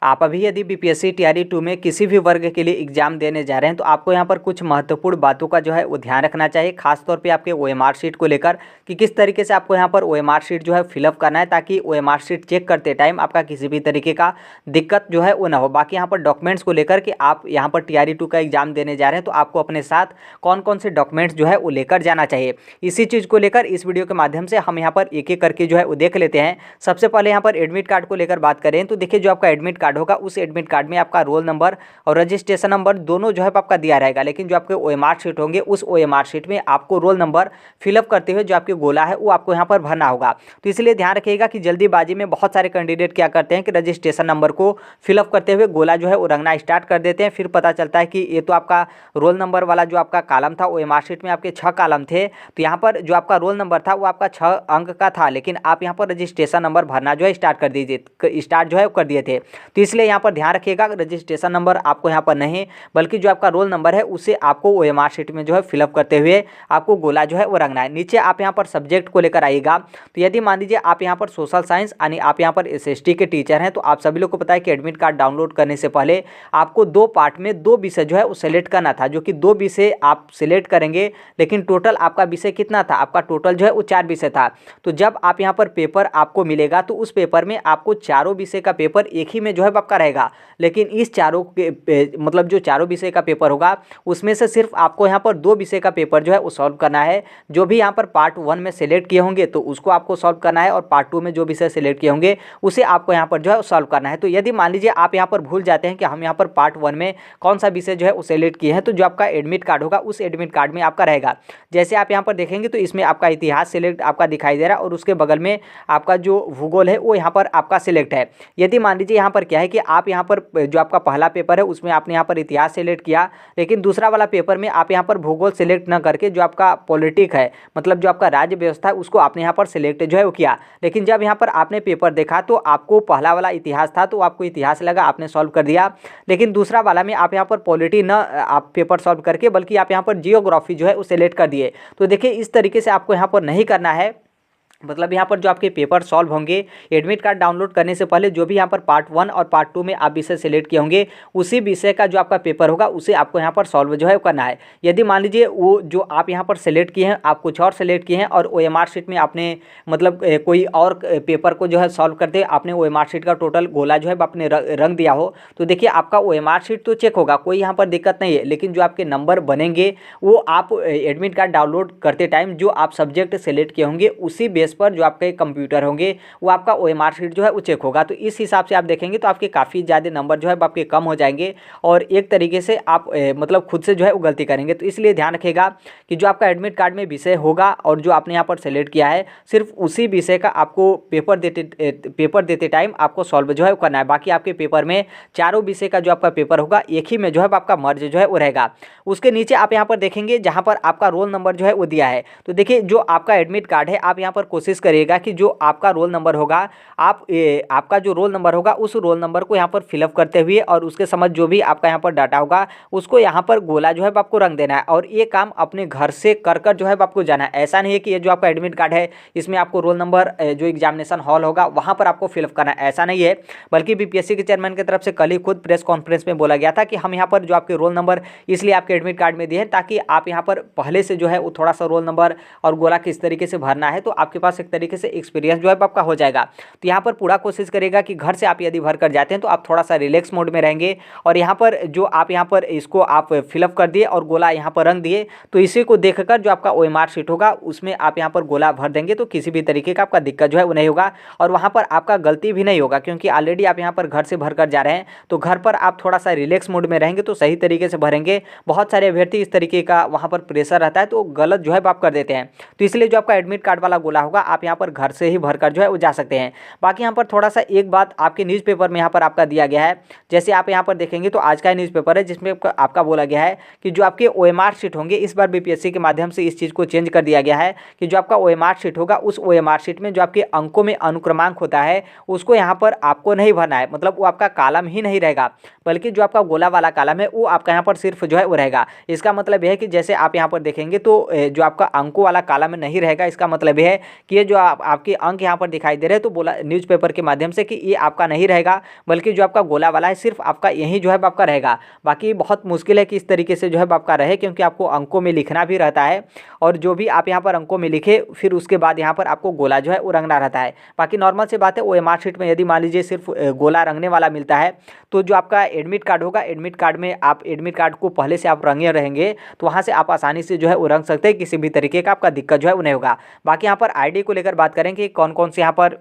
आप अभी यदि बीपीएससी टीआरई 2 में किसी भी वर्ग के लिए एग्जाम देने जा रहे हैं तो आपको यहाँ पर कुछ महत्वपूर्ण बातों का जो है वो ध्यान रखना चाहिए, खासतौर पे आपके ओएमआर शीट को लेकर कि किस तरीके से आपको यहाँ पर ओएमआर शीट जो है फिलअप करना है, ताकि ओएमआर शीट चेक करते टाइम आपका किसी भी तरीके का दिक्कत जो है वो ना हो। बाकी यहाँ पर डॉक्यूमेंट्स को लेकर कि आप यहाँ पर टीआरई 2 का एग्जाम देने जा रहे हैं तो आपको अपने साथ कौन कौन से डॉक्यूमेंट्स जो है वो लेकर जाना चाहिए, इसी चीज़ को लेकर इस वीडियो के माध्यम से हम यहाँ पर एक एक करके जो है वो देख लेते हैं। सबसे पहले यहाँ पर एडमिट कार्ड को लेकर बात करें तो देखिए, जो आपका एडमिट कार्ड होगा उस एडमिट कार्ड में आपका रोल नंबर और रजिस्ट्रेशन नंबर दोनों जो है आपका दिया रहेगा, लेकिन जो आपके ओएमआर शीट होंगे उस ओएमआर शीट में आपको रोल नंबर फिलअप करते हुए जो आपके गोला है वो आपको यहाँ पर भरना होगा। तो इसलिए ध्यान रखिएगा कि जल्दीबाजी में बहुत सारे कैंडिडेट क्या करते हैं कि रजिस्ट्रेशन नंबर को फिलअप करते हुए गोला जो है वो रंगना स्टार्ट कर देते हैं, फिर पता चलता है कि ये तो आपका रोल नंबर वाला जो आपका कॉलम था ओएमआर शीट में आपके 6 कॉलम थे, तो यहाँ पर जो आपका रोल नंबर था वो आपका 6 अंक का था, लेकिन आप यहाँ पर रजिस्ट्रेशन नंबर भरना जो है स्टार्ट जो है कर दिए थे। तो इसलिए यहाँ पर ध्यान रखिएगा, रजिस्ट्रेशन नंबर आपको यहाँ पर नहीं बल्कि जो आपका रोल नंबर है उसे आपको ओएमआर शीट में जो है फिलअप करते हुए आपको गोला जो है वो रंगना है। नीचे आप यहाँ पर सब्जेक्ट को लेकर आइएगा, तो यदि मान लीजिए आप यहाँ पर सोशल साइंस यानी आप यहाँ पर एसएसटी के टीचर हैं, तो आप सभी लोग को पता है कि एडमिट कार्ड डाउनलोड करने से पहले आपको 2 पार्ट में 2 विषय जो है वो सिलेक्ट करना था, जो कि 2 विषय आप सिलेक्ट करेंगे, लेकिन टोटल आपका विषय कितना था, आपका टोटल जो है वो 4 विषय था। तो जब आप यहाँ पर पेपर आपको मिलेगा तो उस पेपर में आपको चारों विषय का पेपर एक ही में जो है आपका रहेगा, लेकिन इस चारों के मतलब जो चारों विषय का पेपर होगा उसमें से सिर्फ आपको यहाँ पर 2 विषय का पेपर जो है वो सॉल्व करना है। जो भी यहाँ पर पार्ट 1 में सिलेक्ट किए होंगे तो उसको आपको सॉल्व करना है, और पार्ट 2 में जो विषय सिलेक्ट किए होंगे उसे आपको यहाँ पर जो है सॉल्व करना है। तो यदि मान लीजिए आप यहाँ पर भूल जाते हैं कि हम यहाँ पर पार्ट 1 में कौन सा विषय जो है वो सिलेक्ट किए हैं, तो जो आपका एडमिट कार्ड होगा उस एडमिट कार्ड में आपका रहेगा। जैसे आप यहाँ पर देखेंगे तो इसमें आपका इतिहास सिलेक्ट आपका दिखाई दे रहा है, और उसके बगल में आपका जो भूगोल है वो यहाँ पर आपका सिलेक्ट है। यदि मान लीजिए यहाँ पर क्या है कि आप यहाँ पर जो आपका पहला पेपर है उसमें आपने यहाँ पर इतिहास सिलेक्ट किया, लेकिन दूसरा वाला पेपर में आप यहाँ पर भूगोल सिलेक्ट न करके जो आपका पॉलिटिक है, मतलब जो आपका राज्य व्यवस्था है, उसको आपने यहाँ पर सिलेक्ट जो है वो किया। लेकिन जब यहाँ पर आपने पेपर देखा तो आपको पहला वाला इतिहास था, तो आपको इतिहास लगा, आपने सॉल्व कर दिया, लेकिन दूसरा वाला में आप यहाँ पर पॉलिटी न आप पेपर सॉल्व करके बल्कि आप यहाँ पर जियोग्राफी जो है वो सिलेक्ट कर दिए। तो देखिए, इस तरीके से आपको यहाँ पर नहीं करना है। मतलब यहाँ पर जो आपके पेपर सॉल्व होंगे एडमिट कार्ड डाउनलोड करने से पहले, जो भी यहाँ पर पार्ट 1 और पार्ट 2 में आप विषय सिलेक्ट किए होंगे उसी विषय का जो आपका पेपर होगा उसे आपको यहाँ पर सॉल्व जो है करना है। यदि मान लीजिए वो जो आप यहाँ पर सिलेक्ट किए हैं आप कुछ और सिलेक्ट किए हैं और ओएमआर शीट में आपने मतलब कोई और पेपर को जो है सॉल्व करते आपने ओएमआर शीट का टोटल गोला जो है आपने रंग दिया हो, तो देखिए आपका ओएमआर शीट तो चेक होगा, कोई यहाँ पर दिक्कत नहीं है, लेकिन जो आपके नंबर बनेंगे वो आप एडमिट कार्ड डाउनलोड करते टाइम जो आप सब्जेक्ट सेलेक्ट किए होंगे उसी बेस पर जो आपके कंप्यूटर होंगे वो आपका ओएमआर शीट जो है वो चेक होगा। तो इस हिसाब से आप देखेंगे तो आपके काफ़ी ज़्यादा नंबर जो है आपके कम हो जाएंगे, और एक तरीके से आप मतलब खुद से जो है वो गलती करेंगे। तो इसलिए ध्यान रखिएगा कि जो आपका एडमिट कार्ड में विषय होगा और जो आपने यहाँ पर सेलेक्ट किया है सिर्फ उसी विषय का आपको पेपर देते टाइम आपको सॉल्व जो है करना है। बाकी आपके पेपर में चारों विषय का जो आपका पेपर होगा एक ही में जो है आपका मर्ज जो है वो रहेगा। उसके नीचे आप यहाँ पर देखेंगे जहाँ पर आपका रोल नंबर जो है वो दिया है, तो देखिए जो आपका एडमिट कार्ड है आप यहाँ पर कोशिश करिएगा कि जो आपका रोल नंबर होगा आपका जो रोल नंबर होगा उस रोल नंबर को यहाँ पर फिलअप करते हुए और उसके समझ जो भी आपका यहाँ पर डाटा होगा उसको यहाँ पर गोला जो है आपको रंग देना है, और ये काम अपने घर से कर जो है आपको जाना है। ऐसा नहीं है कि ये जो आपका एडमिट कार्ड है इसमें आपको रोल नंबर जो एग्जामिनेशन हॉल होगा वहाँ पर आपको फिलअप करना है, ऐसा नहीं है। बल्कि बीपीएससी के चेयरमैन की तरफ से कल ही खुद प्रेस कॉन्फ्रेंस में बोला गया था कि हम यहाँ पर जो आपके रोल नंबर इसलिए आपके एडमिट कार्ड में दिए हैं ताकि आप यहाँ पर पहले से जो है वो थोड़ा सा रोल नंबर और गोला किस तरीके से भरना है, तो आपके पास एक तरीके से एक्सपीरियंस जो है आपका हो जाएगा। तो यहाँ पर पूरा कोशिश करेगा कि घर से आप यदि भर कर जाते हैं तो आप थोड़ा सा रिलैक्स मोड में रहेंगे, और यहाँ पर जो आप यहाँ पर इसको आप फिलअप कर दिए और गोला यहाँ पर रंग दिए, तो इसी को देखकर जो आपका ओएमआर शीट होगा उसमें आप यहाँ पर गोला भर देंगे तो किसी भी तरीके का आपका दिक्कत जो है वो नहीं होगा, और वहाँ पर आपका गलती भी नहीं होगा, क्योंकि ऑलरेडी आप यहाँ पर घर से भर कर जा रहे हैं। तो घर पर आप थोड़ा सा रिलैक्स मोड में रहेंगे तो सही तरीके से भरेंगे। बहुत सारे अभ्यर्थी इस तरीके का वहाँ पर प्रेशर रहता है तो गलत जो है आप कर देते हैं। तो इसलिए जो आपका एडमिट कार्ड वाला गोला होगा आप यहाँ पर घर से ही भरकर जो है वो जा सकते हैं। बाकी यहाँ पर थोड़ा सा एक बात आपके न्यूज़पेपर में यहाँ पर आपका दिया गया है, जैसे आप यहाँ पर देखेंगे तो आज का न्यूज़पेपर है जिसमें आपका बोला गया है कि जो आपके ओएमआर शीट होंगे इस बार बीपीएससी के माध्यम से इस चीज़ को चेंज कर दिया गया है कि जो आपका ओएमआर शीट होगा उस ओएमआर शीट में जो आपके अंकों में अनुक्रमांक होता है उसको यहाँ पर आपको नहीं भरना है, मतलब वो आपका कॉलम ही नहीं रहेगा, बल्कि जो आपका गोला वाला कॉलम है वो आपका यहाँ पर सिर्फ जो है वो रहेगा। इसका मतलब यह है कि जैसे आप यहाँ पर देखेंगे तो जो आपका अंकों वाला कॉलम नहीं रहेगा, इसका मतलब यह है कि ये जो आपके अंक यहाँ पर दिखाई दे रहे हैं, तो बोला न्यूज़पेपर के माध्यम से कि ये आपका नहीं रहेगा, बल्कि जो आपका गोला वाला है सिर्फ आपका यही जो है आपका रहेगा। बाकी बहुत मुश्किल है कि इस तरीके से जो है आपका रहे, क्योंकि आपको अंकों में लिखना भी रहता है, और जो भी आप यहाँ पर अंकों में लिखे फिर उसके बाद यहाँ पर आपको गोला जो है वो रंगना रहता है। बाकी नॉर्मल सी बात है, OMR शीट में यदि मान लीजिए सिर्फ गोला रंगने वाला मिलता है, तो जो आपका एडमिट कार्ड होगा, एडमिट कार्ड में आप एडमिट कार्ड को पहले से आप रंगे रहेंगे, तो वहाँ से आप आसानी से जो है वो रंग सकते हैं, किसी भी तरीके का आपका दिक्कत जो है वो नहीं होगा। बाकी यहाँ पर आईडी को लेकर बात करें कि कौन कौन से यहाँ पर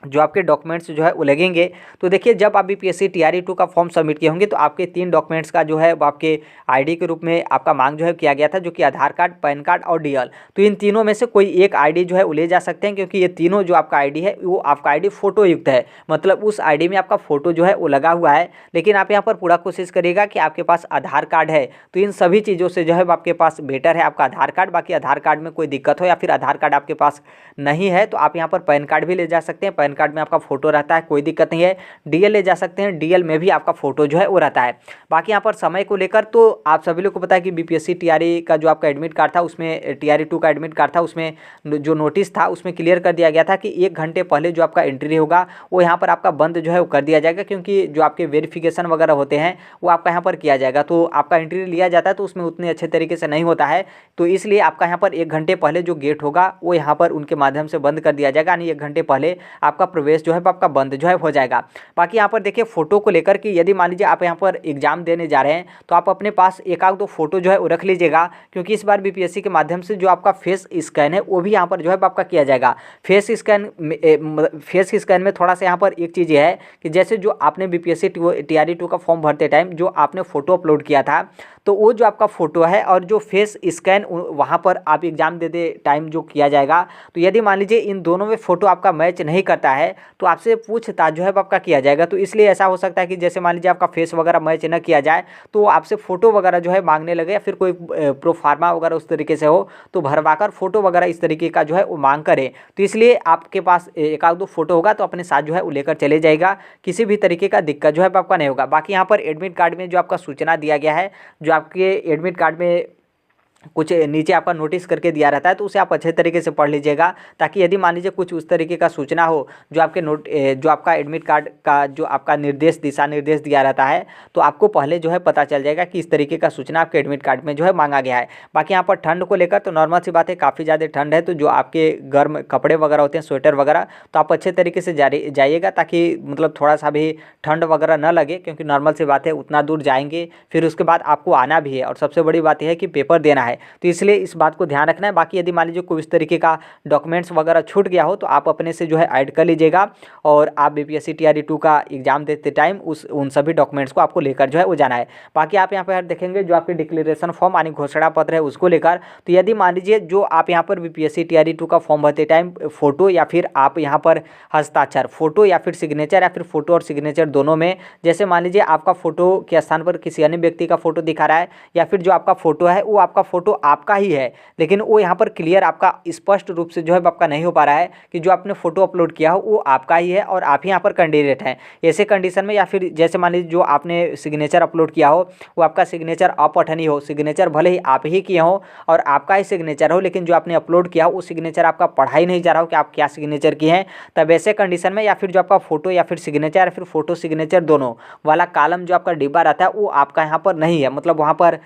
जो आपके डॉक्यूमेंट्स जो है वो लगेंगे, तो देखिए जब आप बीपीएससी टीआरई 2 का फॉर्म सबमिट किए होंगे, तो आपके 3 डॉक्यूमेंट्स का जो है वो आपके आईडी के रूप में आपका मांग जो है किया गया था, जो कि आधार कार्ड, पैन कार्ड और डीएल। तो इन तीनों में से कोई एक आईडी जो है वो ले जा सकते हैं, क्योंकि ये तीनों जो आपका आईडी है वो आपका आईडी फोटो युक्त है, मतलब उस आईडी में आपका फोटो जो है वो लगा हुआ है। लेकिन आप यहाँ पर पूरा कोशिश करिएगा कि आपके पास आधार कार्ड है, तो इन सभी चीज़ों से जो है आपके पास बेटर है आपका आधार कार्ड। बाकी आधार कार्ड में कोई दिक्कत हो या फिर आधार कार्ड आपके पास नहीं है, तो आप यहाँ पर पैन कार्ड भी ले जा सकते हैं, पैन कार्ड में आपका फोटो रहता है, कोई दिक्कत नहीं है। डीएल ले जा सकते हैं, डीएल में भी आपका फोटो जो है वो रहता है। बाकी यहाँ पर समय को लेकर तो आप सभी लोग को पता है कि बीपीएससी टीआरई का जो आपका एडमिट कार्ड था, उसमें टीआरई 2 का एडमिट कार्ड था, उसमें जो नोटिस था उसमें क्लियर कर दिया गया था कि 1 घंटे पहले जो आपका एंट्री होगा वो यहाँ पर आपका बंद जो है वो कर दिया जाएगा, क्योंकि जो आपके वेरिफिकेशन वगैरह होते हैं वो आपका यहाँ पर किया जाएगा। तो आपका एंट्री लिया जाता है तो उसमें उतने अच्छे तरीके से नहीं होता है, तो इसलिए आपका यहाँ पर 1 घंटे पहले जो गेट होगा वो यहाँ पर उनके माध्यम से बंद कर दिया जाएगा, यानी 1 घंटे पहले आपका प्रवेश जो है आपका बंद जो है हो जाएगा। बाकी यहाँ पर देखिए फोटो को लेकर कि यदि मान लीजिए आप यहाँ पर एग्जाम देने जा रहे हैं, तो आप अपने पास एक आध दो फोटो जो है वो रख लीजिएगा, क्योंकि इस बार बीपीएससी के माध्यम से जो आपका फेस स्कैन है वो भी यहाँ पर जो है आपका किया जाएगा। फेस स्कैन में थोड़ा सा यहाँ पर एक चीज़ है कि जैसे जो आपने बीपीएससी टीआरई 2 का फॉर्म भरते टाइम जो आपने फोटो अपलोड किया था, तो वो जो आपका फ़ोटो है और जो फेस स्कैन वहाँ पर आप एग्ज़ाम देते टाइम जो किया जाएगा, तो यदि मान लीजिए इन दोनों में फ़ोटो आपका मैच नहीं करता है, तो आपसे पूछताछ जो है आपका किया जाएगा। तो इसलिए ऐसा हो सकता है कि जैसे मान लीजिए आपका फेस वगैरह मैच न किया जाए, तो आपसे फ़ोटो वगैरह जो है मांगने लगे, या फिर कोई प्रोफार्मा वगैरह उस तरीके से हो, तो भरवाकर फ़ोटो वगैरह इस तरीके का जो है वो मांग करे। तो इसलिए आपके पास एक आध दो फोटो होगा तो अपने साथ जो है वो लेकर चले जाएगा, किसी भी तरीके का दिक्कत जो है आपका नहीं होगा। बाकी यहाँ पर एडमिट कार्ड में जो आपका सूचना दिया गया है, जो आपके एडमिट कार्ड में कुछ नीचे आपका नोटिस करके दिया रहता है, तो उसे आप अच्छे तरीके से पढ़ लीजिएगा, ताकि यदि मान लीजिए कुछ उस तरीके का सूचना हो जो आपके जो आपका एडमिट कार्ड का जो आपका दिशा निर्देश दिया रहता है, तो आपको पहले जो है पता चल जाएगा कि इस तरीके का सूचना आपके एडमिट कार्ड में जो है मांगा गया है। बाकी यहाँ पर ठंड को लेकर तो नॉर्मल सी बात है, काफ़ी ज़्यादा ठंड है, तो जो आपके गर्म कपड़े वगैरह होते हैं, स्वेटर वगैरह, तो आप अच्छे तरीके से जाइएगा, ताकि मतलब थोड़ा सा भी ठंड वगैरह न लगे, क्योंकि नॉर्मल सी बात है उतना दूर जाएंगे, फिर उसके बाद आपको आना भी है, और सबसे बड़ी बात यह है कि पेपर देना है, तो इसलिए इस बात को ध्यान रखना है। बाकी यदि मान लीजिए कोई इस तरीके का डॉक्यूमेंट्स वगैरह छूट गया हो, तो आप अपने से जो है ऐड कर लीजिएगा, और आप बीपीएससी टीआरई 2 का एग्जाम देते टाइम उन सभी डॉक्यूमेंट्स को आपको लेकर जो है वो जाना है। बाकी आप यहाँ पर देखेंगे जो आपके डिक्लेरेशन फॉर्म यानी घोषणा पत्र है उसको लेकर, तो यदि मान लीजिए जो आप यहाँ पर बीपीएससी टीआरई 2 का फॉर्म भरते टाइम फोटो या फिर आप यहाँ पर हस्ताक्षर, फोटो या फिर सिग्नेचर, या फिर फोटो और सिग्नेचर दोनों में, जैसे मान लीजिए आपका फोटो के स्थान पर किसी अन्य व्यक्ति का फोटो दिखा रहा है, या फिर जो आपका फोटो है वो आपका फोटो आपका ही है, लेकिन वो यहाँ पर क्लियर आपका स्पष्ट रूप से जो है आपका नहीं हो पा रहा है कि जो आपने फोटो अपलोड किया हो वो आपका ही है और आप ही यहाँ पर कैंडिडेट हैं, ऐसे कंडीशन में, या फिर जैसे मान लीजिए जो आपने सिग्नेचर अपलोड किया हो वो आपका सिग्नेचर अपठनीय हो, सिग्नेचर भले ही आप ही किए हो और आपका ही सिग्नेचर हो, लेकिन जो आपने अपलोड किया हो वो सिग्नेचर आपका पढ़ा ही नहीं जा रहा हो कि आप क्या सिग्नेचर किए हैं, तब ऐसे कंडीशन में, या फिर जो आपका फोटो या फिर सिग्नेचर या फिर फोटो सिग्नेचर दोनों वाला कॉलम जो आपका डिब्बा रहता है वो आपका यहाँ पर नहीं है, मतलब वहाँ पर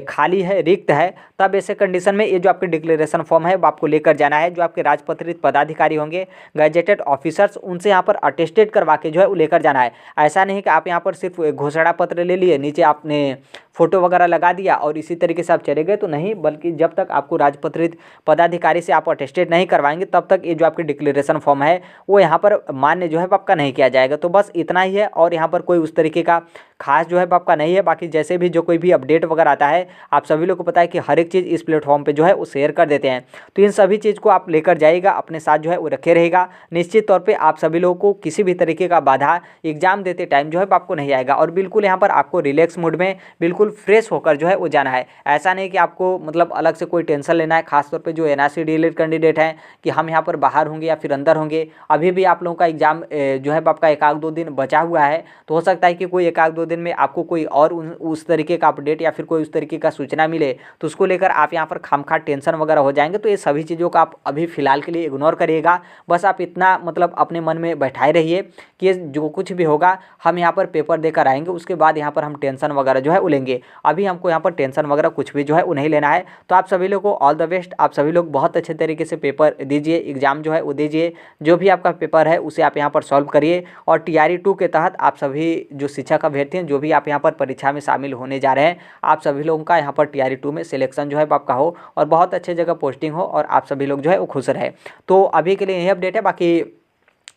खाली है, रिक्त है, तब ऐसे कंडीशन में ये जो आपके डिक्लेरेशन फॉर्म है वो आपको लेकर जाना है। जो आपके राजपत्रित पदाधिकारी होंगे, गैजेटेड ऑफिसर्स, उनसे यहाँ पर अटेस्टेड करवा के जो है वो लेकर जाना है। ऐसा नहीं कि आप यहाँ पर सिर्फ घोषणा पत्र ले लिए, नीचे आपने फोटो वगैरह लगा दिया और इसी तरीके से आप चले गए, तो नहीं, बल्कि जब तक आपको राजपत्रित पदाधिकारी से आप अटेस्टेड नहीं करवाएंगे तब तक ये जो आपकी डिक्लेरेशन फॉर्म है वो यहाँ पर मान्य जो है आपका नहीं किया जाएगा। तो बस इतना ही है, और यहाँ पर कोई उस तरीके का खास जो है आपका नहीं है। बाकी जैसे भी जो कोई भी अपडेट वगैरह आता है, आप सभी लोग को पता है कि हर एक चीज़ इस प्लेटफॉर्म पे जो है वो शेयर कर देते हैं, तो इन सभी चीज़ को आप लेकर जाइएगा, अपने साथ जो है वो रखे रहेगा। निश्चित तौर पे आप सभी लोगों को किसी भी तरीके का बाधा एग्जाम देते टाइम जो है आपको नहीं आएगा, और बिल्कुल यहाँ पर आपको रिलैक्स मूड में, बिल्कुल बिल्कुल फ्रेश होकर जो है वो जाना है। ऐसा नहीं कि आपको मतलब अलग से कोई टेंशन लेना है, खासतौर पे जो एनआरसी डिलेड कैंडिडेट हैं कि हम यहाँ पर बाहर होंगे या फिर अंदर होंगे। अभी भी आप लोगों का एग्जाम जो है आपका 1-2 दिन बचा हुआ है, तो हो सकता है कि कोई 1-2 दिन में आपको कोई और उस तरीके का अपडेट या फिर कोई उस तरीके का सूचना मिले, तो उसको लेकर आप यहाँ पर खामखा टेंशन वगैरह हो जाएंगे। तो ये सभी चीज़ों का आप अभी फिलहाल के लिए इग्नोर करिएगा। बस आप इतना मतलब अपने मन में बैठाए रहिए कि ये जो कुछ भी होगा हम यहाँ पर पेपर देकर आएंगे, उसके बाद यहाँ पर हम टेंशन वगैरह जो है वो लेंगे। अभी हमको यहाँ पर टेंशन वगैरह कुछ भी जो है वो नहीं लेना है। तो आप सभी लोग को ऑल द बेस्ट। आप सभी लोग बहुत अच्छे तरीके से पेपर दीजिए, एग्जाम जो है वो दीजिए। जो भी आपका पेपर है उसे आप यहाँ पर सॉल्व करिए। और TRE 2 के तहत आप सभी जो शिक्षक अभ्यर्थी हैं, जो भी आप यहाँ पर परीक्षा में शामिल होने जा रहे हैं, आप सभी लोगों का यहाँ पर TRE 2 में सिलेक्शन जो है आपका हो और बहुत अच्छे जगह पोस्टिंग हो और आप सभी लोग जो है वो खुश रहे। तो अभी के लिए यही अपडेट है। बाकी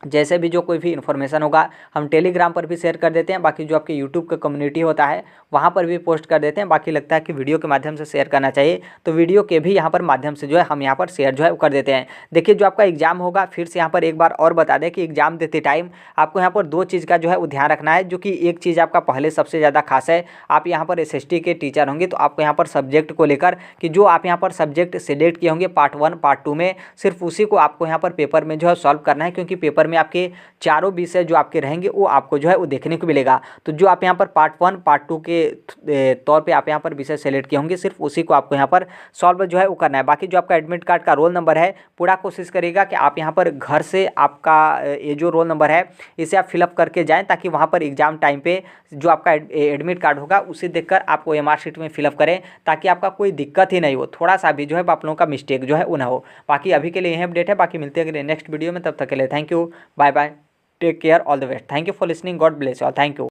जैसे भी जो कोई भी इन्फॉर्मेशन होगा हम टेलीग्राम पर भी शेयर कर देते हैं। बाकी जो आपके यूट्यूब का कम्युनिटी होता है वहाँ पर भी पोस्ट कर देते हैं। बाकी लगता है कि वीडियो के माध्यम से शेयर करना चाहिए, तो वीडियो के भी यहाँ पर माध्यम से जो है हम यहाँ पर शेयर जो है वो कर देते हैं। देखिए जो आपका एग्जाम होगा, फिर से यहाँ पर एक बार और बता दें कि एग्जाम देते टाइम आपको यहाँ पर 2 चीज़ का जो है वो ध्यान रखना है। जो कि एक चीज़ आपका पहले सबसे ज़्यादा खास है, आप यहाँ पर SST के टीचर होंगे तो आपको यहाँ पर सब्जेक्ट को लेकर कि जो आप यहाँ पर सब्जेक्ट सिलेक्ट किए होंगे पार्ट 1 पार्ट 2 में, सिर्फ उसी को आपको यहाँ पर पेपर में जो है सॉल्व करना है। क्योंकि पेपर में आपके चारों विषय जो आपके रहेंगे वो आपको जो है वो देखने को मिलेगा। तो जो आप यहाँ पर पार्ट 1 पार्ट 2 के तौर पे आप यहाँ पर विषय सेलेक्ट किए होंगे, सिर्फ उसी को आपको यहाँ पर सॉल्व जो है वो करना है। बाकी जो आपका एडमिट कार्ड का रोल नंबर है, पूरा कोशिश करिएगा कि आप यहाँ पर घर से आपका ये जो रोल नंबर है इसे आप फिलअप करके जाएँ, ताकि वहाँ पर एग्जाम टाइम पे जो आपका एडमिट कार्ड होगा उसे देखकर आपको OMR शीट में फिलअप करें, ताकि आपका कोई दिक्कत ही नहीं हो, थोड़ा सा भी जो है आप लोगों का मिस्टेक जो है वो ना हो। बाकी अभी के लिए यही अपडेट है। बाकी मिलते हैं अगले नेक्स्ट वीडियो में, तब तक के लिए thank you, bye bye, take care, all the best. Thank you for listening, God bless you all, thank you.